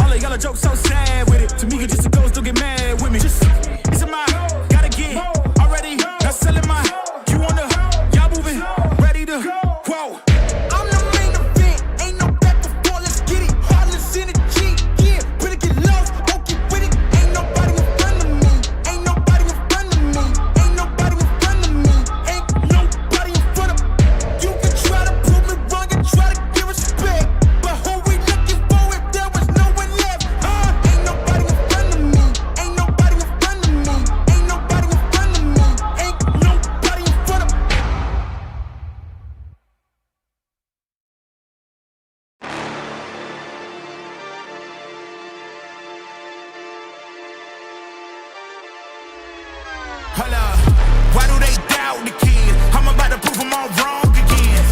All of y'all jokes so sad with it. To me, it just a ghost, don't get mad with me. Just, it's a mile, gotta get already. Not selling my, you wanna, y'all moving, ready to, whoa. I'm the main event, ain't no back before, let's get it. Heartless in the G, yeah, better get lost, won't get with it. Ain't nobody in front of me, ain't nobody in front of me, ain't nobody in front of me, ain't nobody in front of me. You can try to prove me wrong and try to give respect, but who we looking for if there was no one left? Ain't nobody in front of me, ain't nobody in front of me, ain't nobody in front of me, ain't nobody in front of me. Hold up, why do they doubt the kid? I'm about to prove them all wrong again.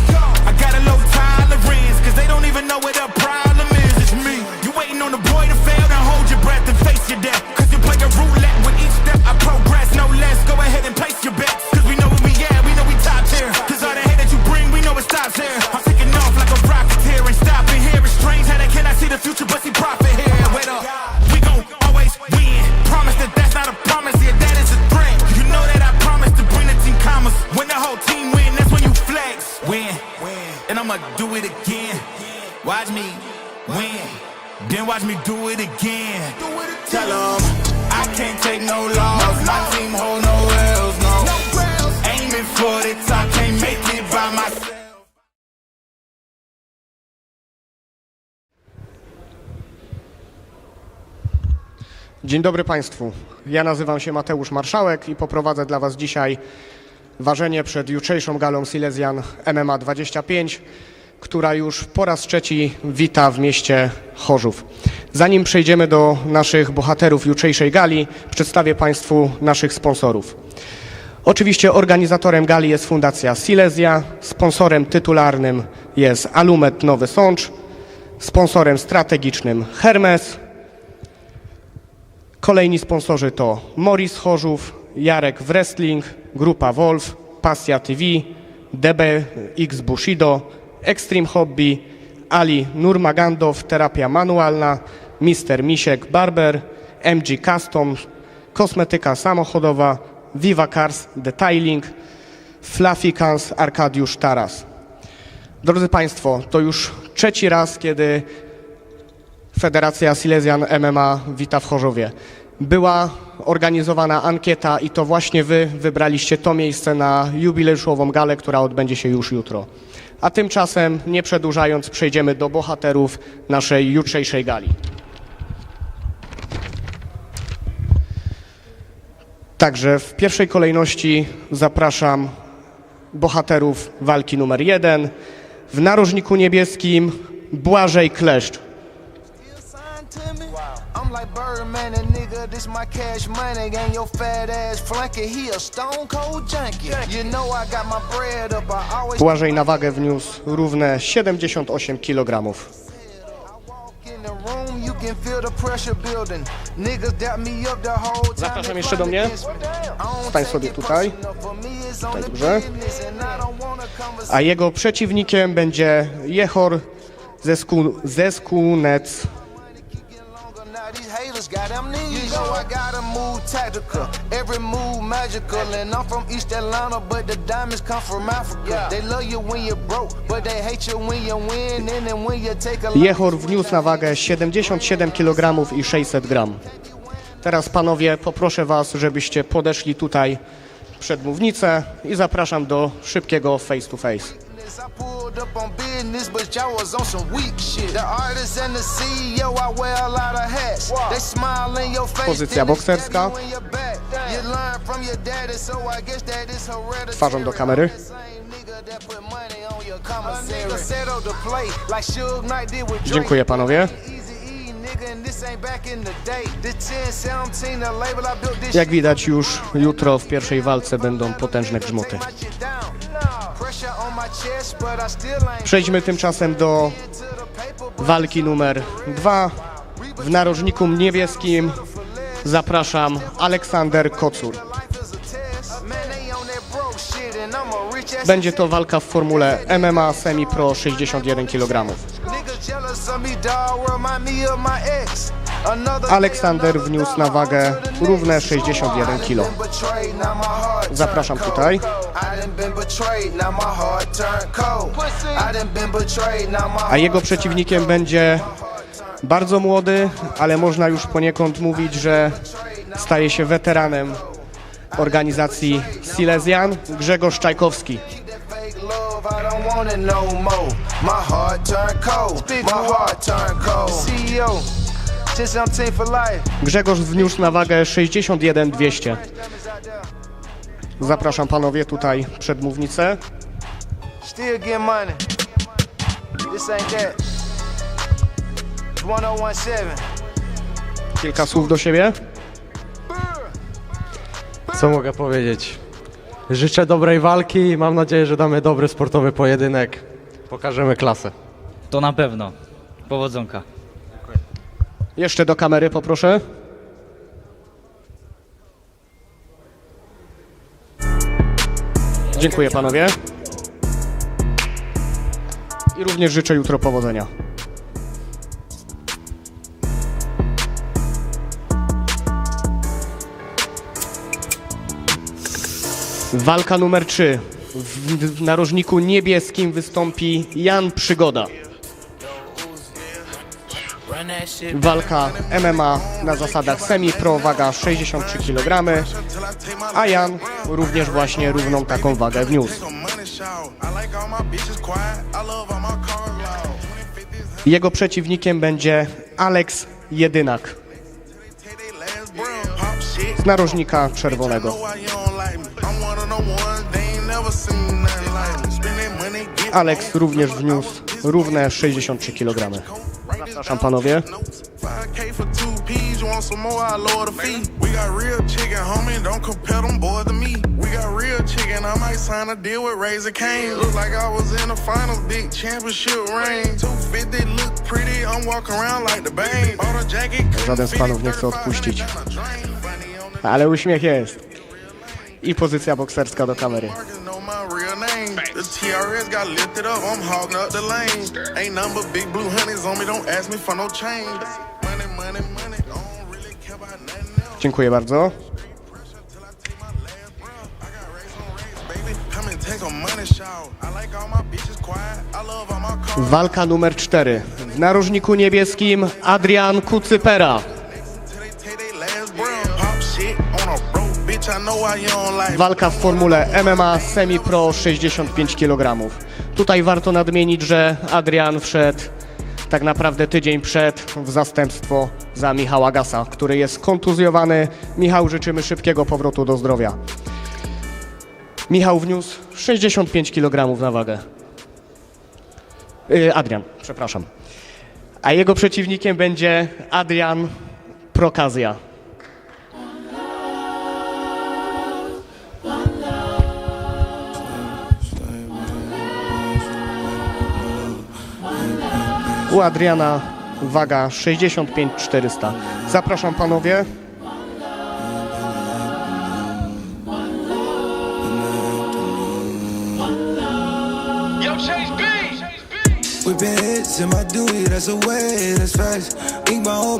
I got a low tolerance, cause they don't even know what the problem is. It's me. You waiting on the boy to fail, then hold your breath and face your death. Cause you play a roulette with each step I progress, no less. Go ahead and place your bets, cause we know where we at, we know we top tier. Cause all the hate that you bring, we know it stops here. I'm taking off like a rocket here, ain't stopping here. It's strange how they cannot see the future, but see profit here. Wait up, we gon' always win. Promise that that's not a promise, yeah, that is a threat. You know that I promise to bring the team commas. When the whole team win, that's when you flex. Win, and I'ma do it again. Watch me win, then watch me do it again. Tell 'em I can't take no loss. My team hold no L's, no. Aiming for the top, can't make it by myself. Dzień dobry Państwu. Ja nazywam się Mateusz Marszałek i poprowadzę dla Was dzisiaj ważenie przed jutrzejszą galą Silesian MMA 25, która już po raz trzeci wita w mieście Chorzów. Zanim przejdziemy do naszych bohaterów jutrzejszej gali, przedstawię Państwu naszych sponsorów. Oczywiście organizatorem gali jest Fundacja Silesia, sponsorem tytularnym jest Alumet Nowy Sącz, sponsorem strategicznym Hermes. Kolejni sponsorzy to Morris Chorzów, Jarek Wrestling, Grupa Wolf, Pasja TV, DBX Bushido, Extreme Hobby, Ali Nurmagandow, Terapia Manualna, Mr. Misiek Barber, MG Custom, Kosmetyka Samochodowa, Viva Cars Detailing, Fluffy Cans Arkadiusz Taras. Drodzy Państwo, to już trzeci raz, kiedy Federacja Silesian MMA wita w Chorzowie. Była organizowana ankieta i to właśnie Wy wybraliście to miejsce na jubileuszową galę, która odbędzie się już jutro. A tymczasem, nie przedłużając, przejdziemy do bohaterów naszej jutrzejszej gali. Także w pierwszej kolejności zapraszam bohaterów walki numer 1. W narożniku niebieskim Błażej Kleszcz. I'm like Birdman, a nigga, this my cash money. Gang your fat ass flanker, he a stone cold junkie. You know I got my bread up, I always Błażej na wagę wniósł równe 78 kg. walk in the room, you can feel the pressure building. Niggas doubt me up the whole time. Zapraszam jeszcze do mnie. Stań sobie tutaj. Tutaj dobrze. A jego przeciwnikiem będzie Jehor Zeskunec. These haters got amnesia. You know I gotta move tactical, every move magical. And I'm from East Atlanta, but the diamonds come from Africa. They love you when you're broke, but they hate you when you win. And then when you take a Jehor wniósł na wagę 77 kg i 600 g. Teraz panowie, poproszę Was, żebyście podeszli tutaj przed mównicę i zapraszam do szybkiego face to face. I pulled up on business, but y'all was on some weak shit. The artist and the CEO, I wear a lot of hats. They smile in your face. Pozycja bokserska. You learn from your daddy, so I guess that is hereditary. Twarzą do kamery. Dziękuję panowie. Jak widać, już jutro w pierwszej walce będą potężne grzmoty. Przejdźmy tymczasem do walki numer 2. W narożniku niebieskim zapraszam Aleksander Kocur. Będzie to walka w formule MMA Semi Pro 61 kg. Jealous of me, dog, remind me of my ex. Aleksander wniósł na wagę równe 61 kg. Zapraszam tutaj. A jego przeciwnikiem będzie bardzo młody, ale można już poniekąd mówić, że staje się weteranem organizacji Silesian, Grzegorz Czajkowski. Grzegorz wniósł na wagę 61 200. Zapraszam panowie tutaj przed mównicę. Still get money. This ain't that. 1017. Kilka słów do siebie. Co mogę powiedzieć? Życzę dobrej walki i mam nadzieję, że damy dobry sportowy pojedynek. Pokażemy klasę. To na pewno. Powodzonka. Jeszcze do kamery poproszę. Dziękuję panowie. I również życzę jutro powodzenia. Walka numer 3. W narożniku niebieskim wystąpi Jan Przygoda. Walka MMA na zasadach semi-pro, waga 63 kg, a Jan również właśnie równą taką wagę wniósł. Jego przeciwnikiem będzie Alex Jedynak z narożnika czerwonego. Alex również wniósł równe 63 kg. Zapraszam panowie. Żaden z panów nie chce odpuścić. Ale uśmiech jest. I pozycja bokserska do kamery. The TRS got lifted up, I'm hogging up the lane. Ain't nothing but big blue honeys on me, don't ask me for no change. Money, money, money, I don't really care about nothing else. Dziękuję bardzo. Walka numer 4. W narożniku niebieskim Adrian Kucypera. Walka w formule MMA semi-pro 65 kg. Tutaj warto nadmienić, że Adrian wszedł tak naprawdę tydzień przed w zastępstwo za Michała Gasa, który jest kontuzjowany. Michał, życzymy szybkiego powrotu do zdrowia. Michał wniósł 65 kg na wagę. Adrian, przepraszam. A jego przeciwnikiem będzie Adrian Prokazja. U Adriana waga 65 400. Zapraszam panowie.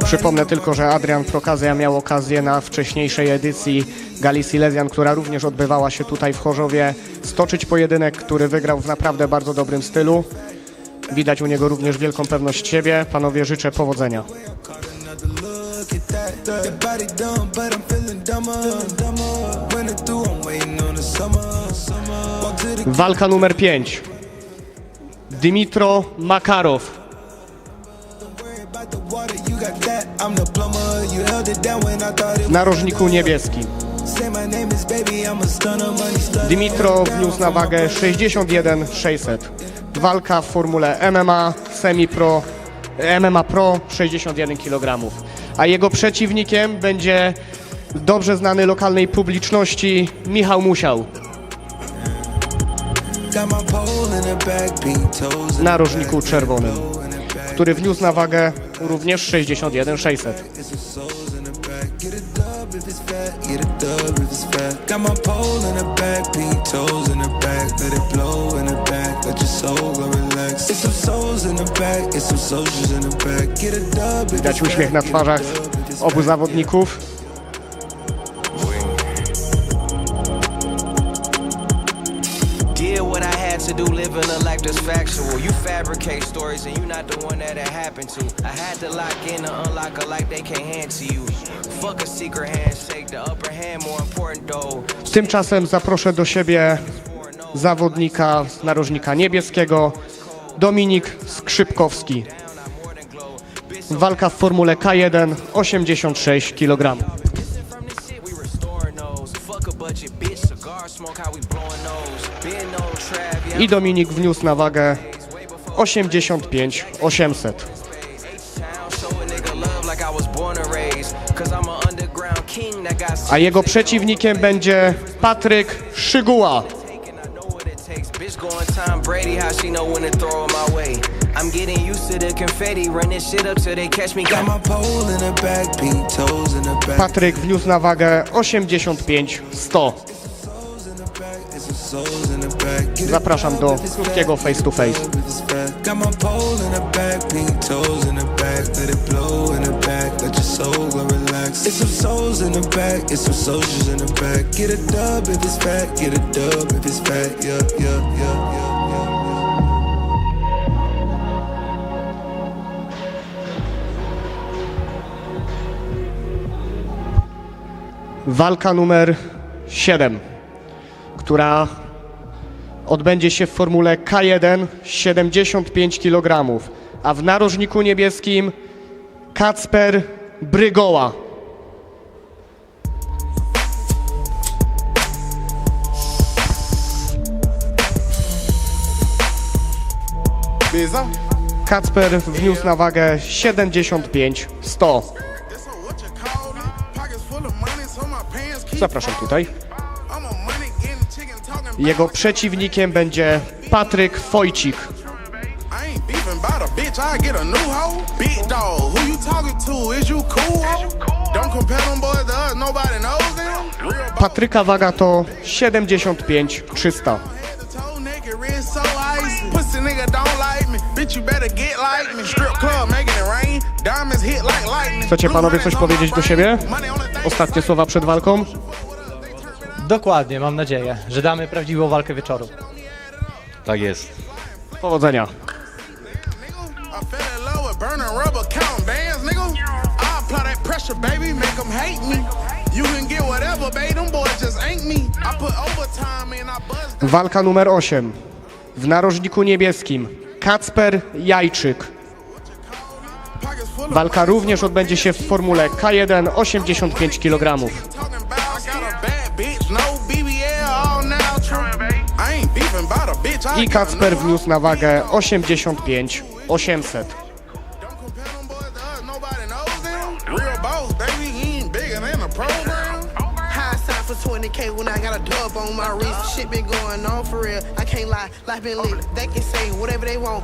Przypomnę tylko, że Adrian Prokazja miał okazję na wcześniejszej edycji Gali Silesian, która również odbywała się tutaj w Chorzowie, stoczyć pojedynek, który wygrał w naprawdę bardzo dobrym stylu. Widać u niego również wielką pewność siebie. Panowie, życzę powodzenia. Walka numer 5. Dymitro Makarow. W narożniku niebieskim. Dymitro wniósł na wagę 61 600. Walka w formule MMA semi-pro, MMA Pro 61 kg. A jego przeciwnikiem będzie dobrze znany lokalnej publiczności Michał Musiał. W narożniku czerwonym, który wniósł na wagę również 61 600. dub if it's fat, get a dub if it's fat. Got my pole in the back, pink toes in the back, let it blow in the back, let your soul go relax. It's some souls in the back, it's some soldiers in the back. Get a dub if Widać it's uśmiech na fat, twarzach obu zawodników. Did what I had to do, living a life that's factual. You fabricate stories and you're not the one that it happened to. I had to lock in and unlock a life they can't hand to you. Fuck a secret handshake, the upper hand more important though. Tymczasem zaproszę do siebie zawodnika z narożnika niebieskiego, Dominik Skrzypkowski. Walka w formule K1, 86 kg. I Dominik wniósł na wagę 85 800. A jego przeciwnikiem będzie Patryk Szyguła. Patryk wniósł na wagę 85 100. Zapraszam do krótkiego face to face. Got my pole in the back, pink toes in the back, let it blow in the back, let your soul go relax. It's some souls in the back, it's some soldiers in the back. Get a dub if it's fat, get a dub if it's fat, yeah, yeah, yeah, yeah. Walka numer 7, która odbędzie się w formule K1, 75 kg, a w narożniku niebieskim Kacper Brygoła. Kacper wniósł na wagę 75 100. Zapraszam tutaj. Jego przeciwnikiem będzie Patryk Wojcik. Patryka waga to 75 300. Chcecie panowie coś powiedzieć do siebie? Ostatnie słowa przed walką? Dokładnie, mam nadzieję, że damy prawdziwą walkę wieczoru. Tak jest. Powodzenia. Walka numer 8. W narożniku niebieskim Kacper Jajczyk. Walka również odbędzie się w formule K1, 85 kg. I Kacper wniósł na wagę 85 800.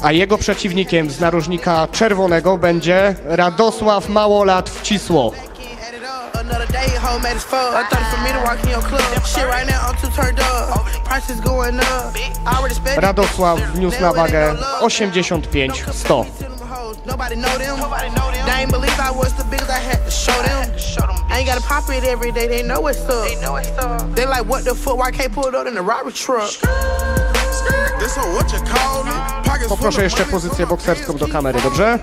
A jego przeciwnikiem z narożnika czerwonego będzie Radosław Małolat Wcisło. Radosław wniósł na wagę 85 100. Nobody know them. They ain't believe I was the biggest. I had to show them. I ain't gotta pop it every day. They know what's up. They like, what the fuck? Why can't pull it up in the robbery truck? Poproszę jeszcze pozycję bokserską do kamery, dobrze?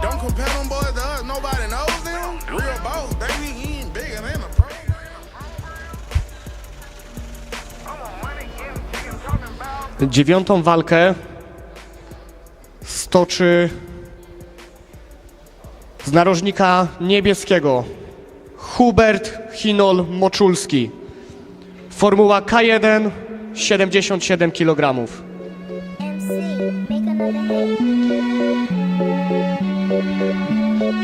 Don't compare them boys to us, nobody knows them. Real boss, baby, he ain't bigger than a pro. Dziewiątą walkę stoczy z narożnika niebieskiego Hubert Hinol Moczulski. Formuła K1, 77 kg.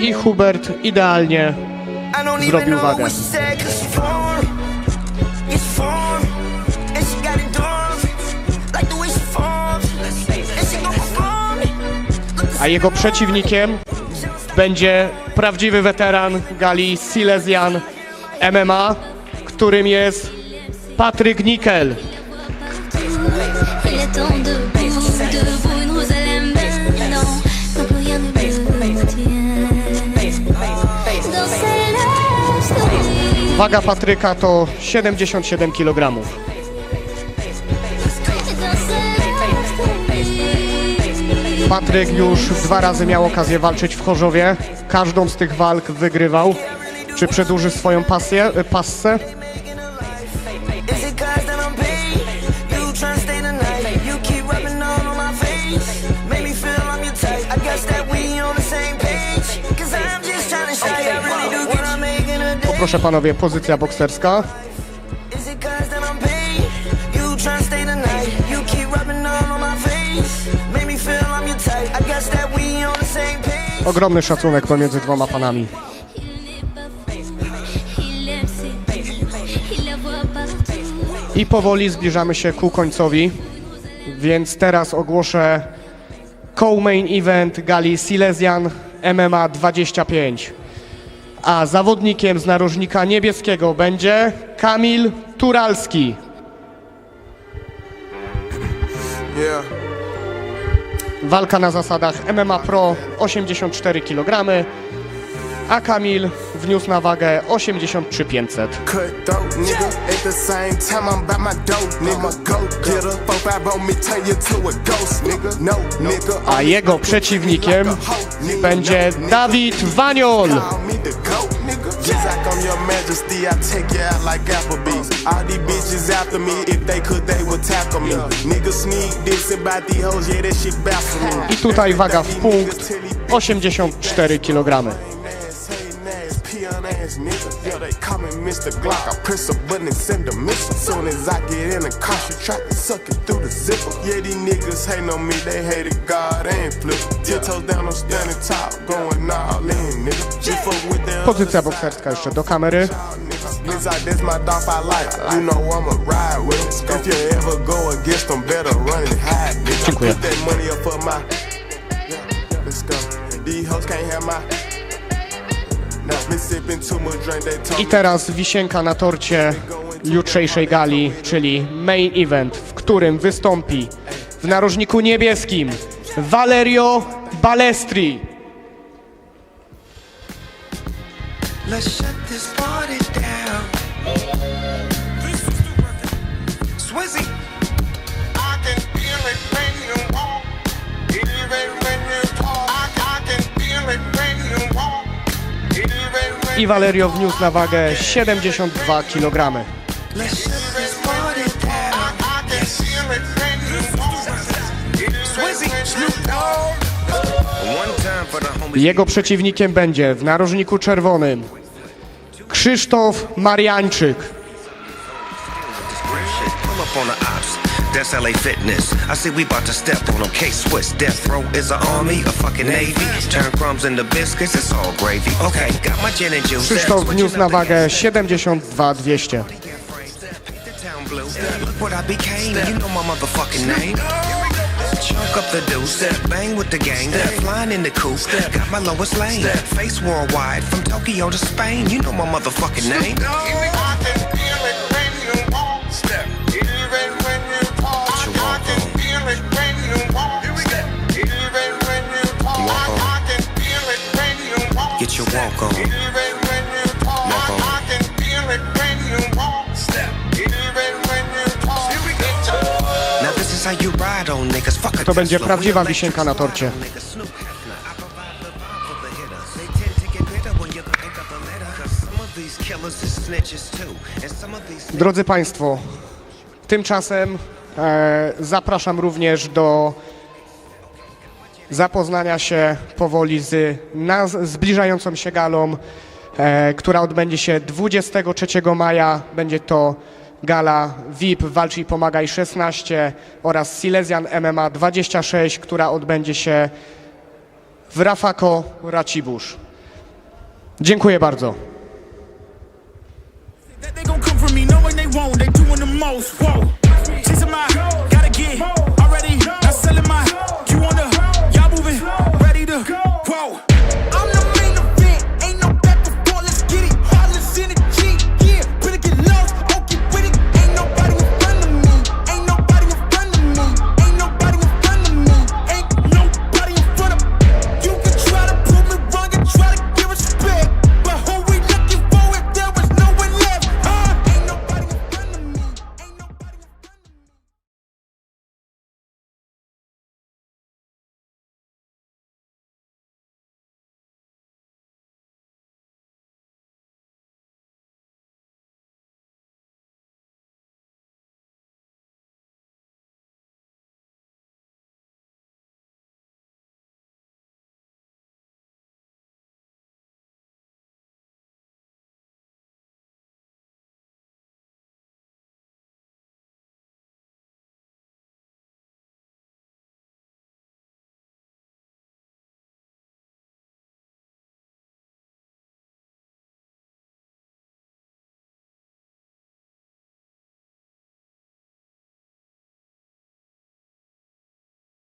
I Hubert idealnie zrobił wagę. a jego przeciwnikiem będzie prawdziwy weteran gali Silesian MMA, którym jest Patryk Nickel. Il est temps debout, debout, une rose à l'aime non, non plus rien ne me tient. Dans ces love stories, Waga Patryka to 77 kg. dans ces love stories. Patryk już 2 razy miał okazję walczyć w Chorzowie. Każdą z tych walk wygrywał. Czy przedłuży swoją passę? Is it cause that I'm paid? You tryna stay the night. You keep rubbing on my face. Make me feel I'm your type. I guess that we on the same page. Cause I'm just tryna show you I really do what I'm making a day. Proszę panowie, pozycja bokserska. Is it cause that I'm paid? You tryna stay the night. You keep rubbing on my face. Make me feel I'm your type. I guess that we on the same page. Ogromny szacunek pomiędzy dwoma panami. Il aime ses filles, il la voit partout. I powoli zbliżamy się ku końcowi, więc teraz ogłoszę co-main event gali Silesian MMA 25. A zawodnikiem z narożnika niebieskiego będzie Kamil Turalski. Yeah. Walka na zasadach MMA Pro 84 kg, a Kamil wniósł na wagę 83 500. Cutthroat, nigga. At the same time, I'm by my dope, nigga. Go get her, 4-5 on me, turn you to a ghost, nigga. No, nigga. A jego przeciwnikiem będzie Dawid Waniol. Call me the goat, nigga. Just like I'm your majesty, I take you out like Applebee's. All these bitches after me, if they could, they would tackle me. Nigga sneak this about these hoes, yeah, that shit baffle me. I tutaj waga w punkt 84 kg. Ass nigga, yeah, they call me Mr. Glock. I press a button and send a missile. Soon as I get in the car, she try to suck it through the zipper. Yeah, these niggas hate on me, they hated God and flip. 10 toes down, I'm standing top, going all in, nigga. Just fuck with them. Pozycja bokserska jeszcze do kamery. That's my dog I like. You know I'ma ride with it. If you ever go against them, better run and hide, nigga. Dziękuję. Put that money up for my. Yeah, let's go. These hoes can't have my. I teraz wisienka na torcie jutrzejszej gali, czyli main event, w którym wystąpi w narożniku niebieskim Valerio Balestri. Let's shut this party down. Swizzy. I can feel it when you walk. Even when you talk. I can feel it when you walk. I Valerio wniósł na wagę 72 kg. Let's shut this party down. I can feel it when you walk. Swizzy. Snoop Dogg. Jego przeciwnikiem będzie w narożniku czerwonym Krzysztof Mariańczyk. That's LA Fitness. I see we about to step on them. K-Swiss. Death Row is an army, a fucking navy. Turn crumbs into biscuits, it's all gravy. Okay, got my gin and juice. Krzysztof wniósł na wagę 72 200. Look what I became, you know my motherfucking name. Chunk up the deuce, bang with the gang, flying in the coupe, got my lowest lane. Face worldwide, from Tokyo to Spain, you know my motherfucking name. Get your walk on. Walk on. Now this is how you ride on niggas. Fuck To będzie prawdziwa wisienka na torcie. Drodzy Państwo, tymczasem zapraszam również do zapoznania się powoli z zbliżającą się galą, która odbędzie się 23 maja. Będzie to gala VIP Walcz i Pomagaj 16 oraz Silesian MMA 26, która odbędzie się w Rafako Racibórz. Dziękuję bardzo. They gon' come for me knowing they won't. They doing the most. Whoa, chasing my gotta get